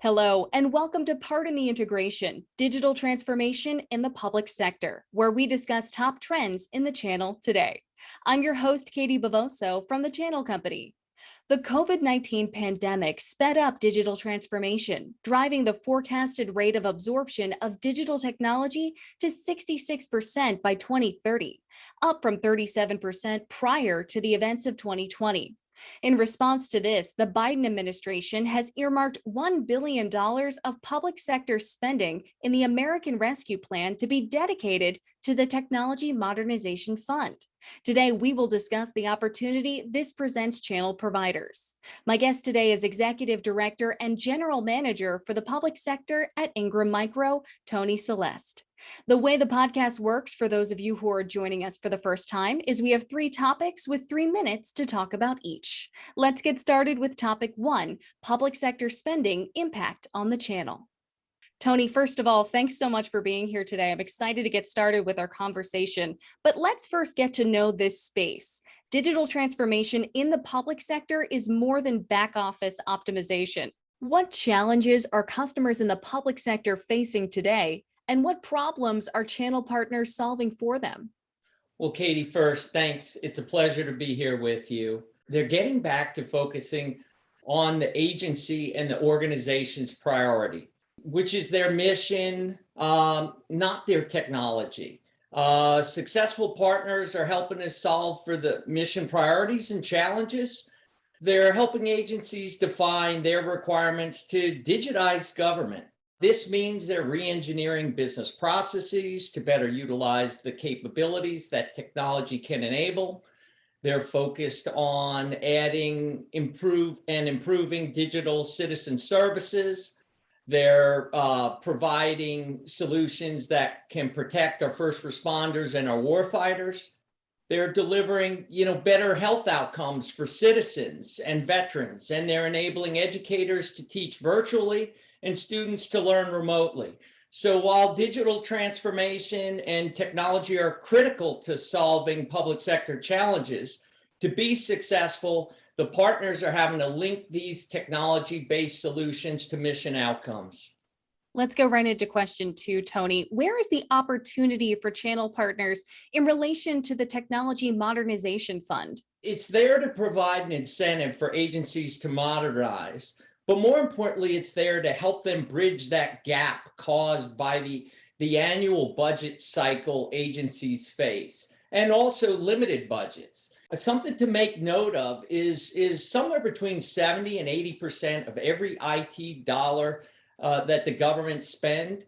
Hello, and welcome to Pardon the Integration, Digital Transformation in the Public Sector, where we discuss top trends in the channel today. I'm your host, Katie Bavoso from the Channel Company. The COVID-19 pandemic sped up digital transformation, driving the forecasted rate of absorption of digital technology to 66% by 2030, up from 37% prior to the events of 2020. In response to this, the Biden administration has earmarked $1 billion of public sector spending in the American Rescue Plan to be dedicated to the Technology Modernization Fund. Today, we will discuss the opportunity this presents channel providers. My guest today is Executive Director and General Manager for the Public Sector at Ingram Micro, Tony Celeste. The way the podcast works, for those of you who are joining us for the first time, is we have 3 topics with 3 minutes to talk about each. Let's get started with topic 1, public sector spending impact on the channel. Tony, first of all, thanks so much for being here today. I'm excited to get started with our conversation, but let's first get to know this space. Digital transformation in the public sector is more than back office optimization. What challenges are customers in the public sector facing today, and what problems are channel partners solving for them? Well, Katie, first, thanks. It's a pleasure to be here with you. They're getting back to focusing on the agency and the organization's priority, which is their mission, not their technology. Successful partners are helping us solve for the mission priorities and challenges. They're helping agencies define their requirements to digitize government. This means they're re-engineering business processes to better utilize the capabilities that technology can enable. They're focused on improving digital citizen services. They're providing solutions that can protect our first responders and our warfighters. They're delivering, better health outcomes for citizens and veterans, and they're enabling educators to teach virtually and students to learn remotely. So while digital transformation and technology are critical to solving public sector challenges, to be successful, the partners are having to link these technology-based solutions to mission outcomes. Let's go right into question 2, Tony. Where is the opportunity for channel partners in relation to the Technology Modernization Fund? It's there to provide an incentive for agencies to modernize, but more importantly, it's there to help them bridge that gap caused by the annual budget cycle agencies face, and also limited budgets. Something to make note of is somewhere between 70 and 80% of every IT dollar that the government spend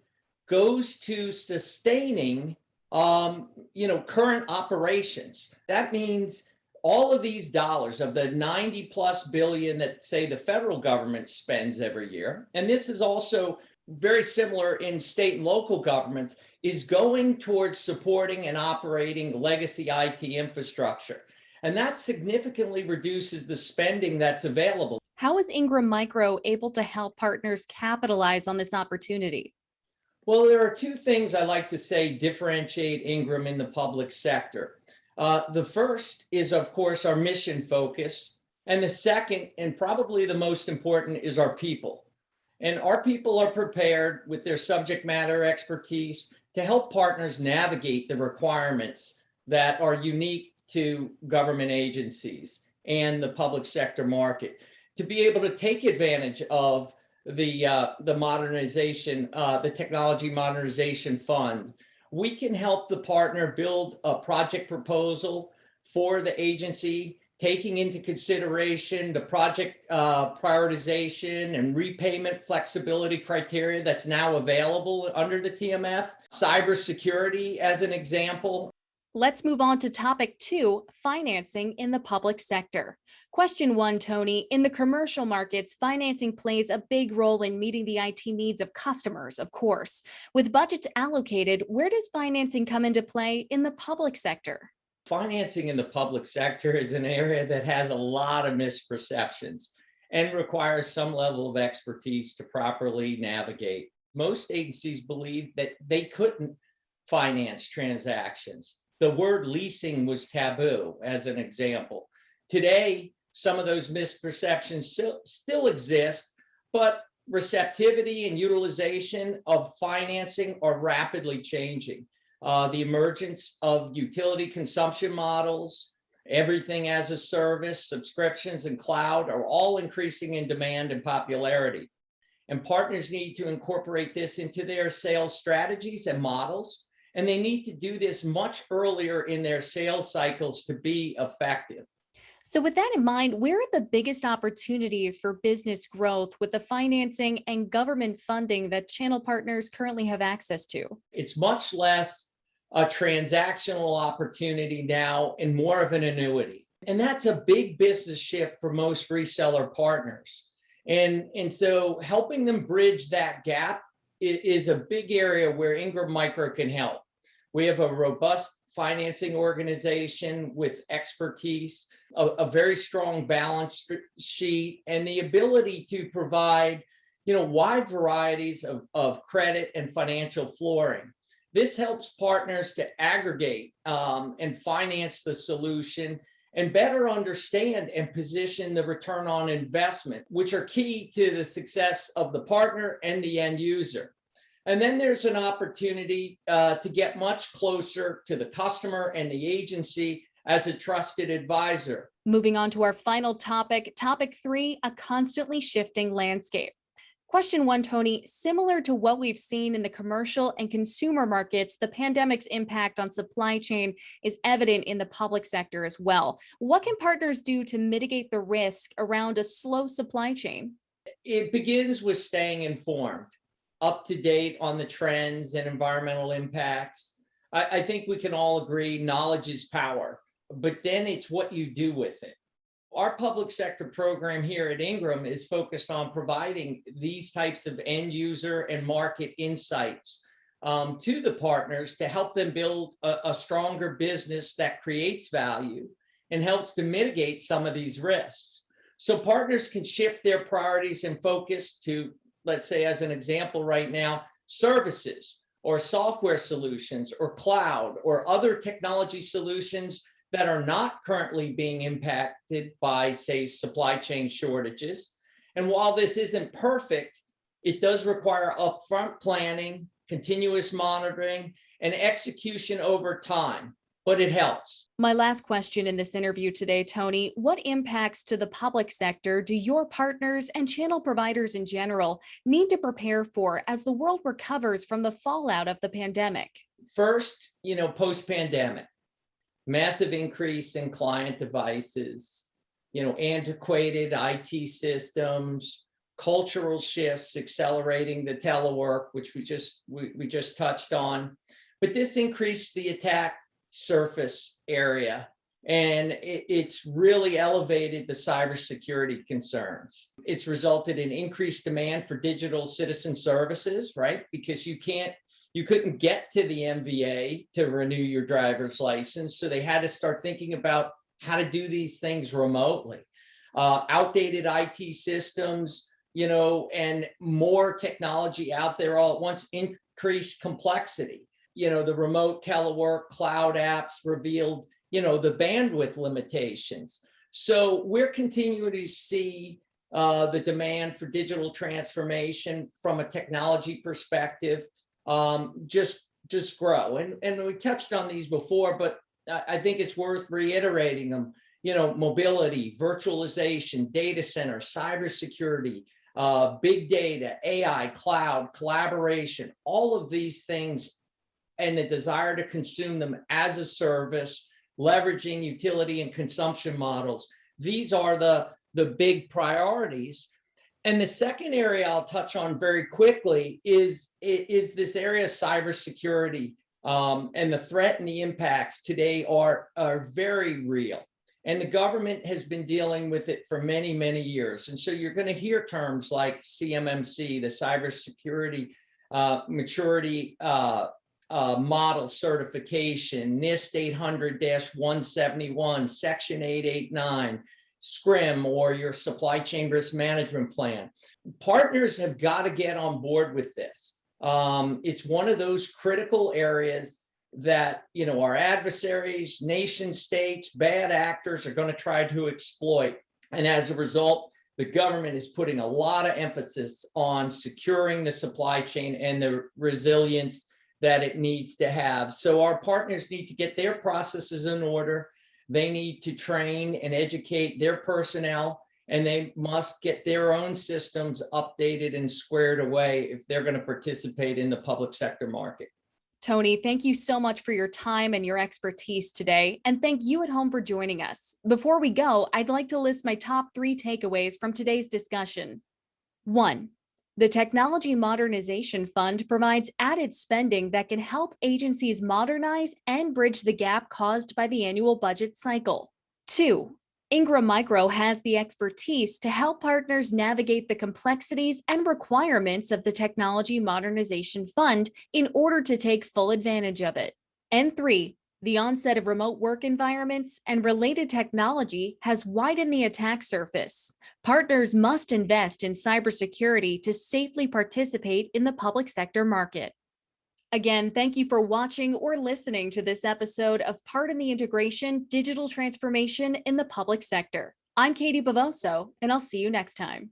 goes to sustaining, current operations. That means all of these dollars of the 90 plus billion that, say, the federal government spends every year, and this is also very similar in state and local governments, is going towards supporting and operating legacy IT infrastructure. And that significantly reduces the spending that's available. How is Ingram Micro able to help partners capitalize on this opportunity? Well, there are 2 things I like to say differentiate Ingram in the public sector. The first is, of course, our mission focus. And the second, and probably the most important, is our people. And our people are prepared with their subject matter expertise to help partners navigate the requirements that are unique to government agencies and the public sector market, to be able to take advantage of the modernization, the Technology Modernization Fund. We can help the partner build a project proposal for the agency, taking into consideration the project prioritization and repayment flexibility criteria that's now available under the TMF, cybersecurity as an example. Let's move on to topic 2, financing in the public sector. Question 1, Tony. In the commercial markets, financing plays a big role in meeting the IT needs of customers, of course. With budgets allocated, where does financing come into play in the public sector? Financing in the public sector is an area that has a lot of misperceptions and requires some level of expertise to properly navigate. Most agencies believe that they couldn't finance transactions. The word leasing was taboo, as an example. Today, some of those misperceptions still exist, but receptivity and utilization of financing are rapidly changing. The emergence of utility consumption models, everything as a service, subscriptions, and cloud are all increasing in demand and popularity. And partners need to incorporate this into their sales strategies and models. And they need to do this much earlier in their sales cycles to be effective. So, with that in mind, where are the biggest opportunities for business growth with the financing and government funding that channel partners currently have access to? It's much less a transactional opportunity now and more of an annuity. And that's a big business shift for most reseller partners. And so helping them bridge that gap is a big area where Ingram Micro can help. We have a robust financing organization with expertise, a very strong balance sheet, and the ability to provide, wide varieties of credit and financial flooring. This helps partners to aggregate and finance the solution and better understand and position the return on investment, which are key to the success of the partner and the end user. And then there's an opportunity to get much closer to the customer and the agency as a trusted advisor. Moving on to our final topic, topic 3, a constantly shifting landscape. Question 1, Tony, similar to what we've seen in the commercial and consumer markets, the pandemic's impact on supply chain is evident in the public sector as well. What can partners do to mitigate the risk around a slow supply chain? It begins with staying informed, up to date on the trends and environmental impacts. I think we can all agree knowledge is power, but then it's what you do with it. Our public sector program here at Ingram is focused on providing these types of end user and market insights to the partners to help them build a stronger business that creates value and helps to mitigate some of these risks. So partners can shift their priorities and focus to, let's say, as an example right now, services or software solutions or cloud or other technology solutions that are not currently being impacted by, say, supply chain shortages. And while this isn't perfect, it does require upfront planning, continuous monitoring, and execution over time, but it helps. My last question in this interview today, Tony, what impacts to the public sector do your partners and channel providers in general need to prepare for as the world recovers from the fallout of the pandemic? First, post-pandemic, massive increase in client devices, antiquated IT systems, cultural shifts accelerating the telework, which we just touched on. But this increased the attack surface area, and it's really elevated the cybersecurity concerns. It's resulted in increased demand for digital citizen services, right? Because you couldn't get to the MVA to renew your driver's license. So they had to start thinking about how to do these things remotely. Outdated IT systems, and more technology out there all at once, increased complexity. The remote telework, cloud apps revealed, the bandwidth limitations. So we're continuing to see the demand for digital transformation from a technology perspective just grow. And we touched on these before, but I think it's worth reiterating them. Mobility, virtualization, data center, cybersecurity, big data, AI, cloud, collaboration, all of these things, and the desire to consume them as a service, leveraging utility and consumption models. These are the big priorities. And the second area I'll touch on very quickly is this area of cybersecurity, and the threat and the impacts today are very real. And the government has been dealing with it for many, many years. And so you're going to hear terms like CMMC, the Cybersecurity Maturity Model Certification, NIST 800-171, Section 889, SCRIM, or your supply chain risk management plan. Partners have got to get on board with this. It's one of those critical areas that our adversaries, nation states, bad actors are going to try to exploit. And as a result, the government is putting a lot of emphasis on securing the supply chain and the resilience that it needs to have. So our partners need to get their processes in order. They need to train and educate their personnel, and they must get their own systems updated and squared away if they're going to participate in the public sector market. Tony, thank you so much for your time and your expertise today. And thank you at home for joining us. Before we go, I'd like to list my top 3 takeaways from today's discussion. 1. The Technology Modernization Fund provides added spending that can help agencies modernize and bridge the gap caused by the annual budget cycle. 2. Ingram Micro has the expertise to help partners navigate the complexities and requirements of the Technology Modernization Fund in order to take full advantage of it. And 3. The onset of remote work environments and related technology has widened the attack surface. Partners must invest in cybersecurity to safely participate in the public sector market. Again, thank you for watching or listening to this episode of Part in the Integration Digital Transformation in the Public Sector. I'm Katie Bavoso, and I'll see you next time.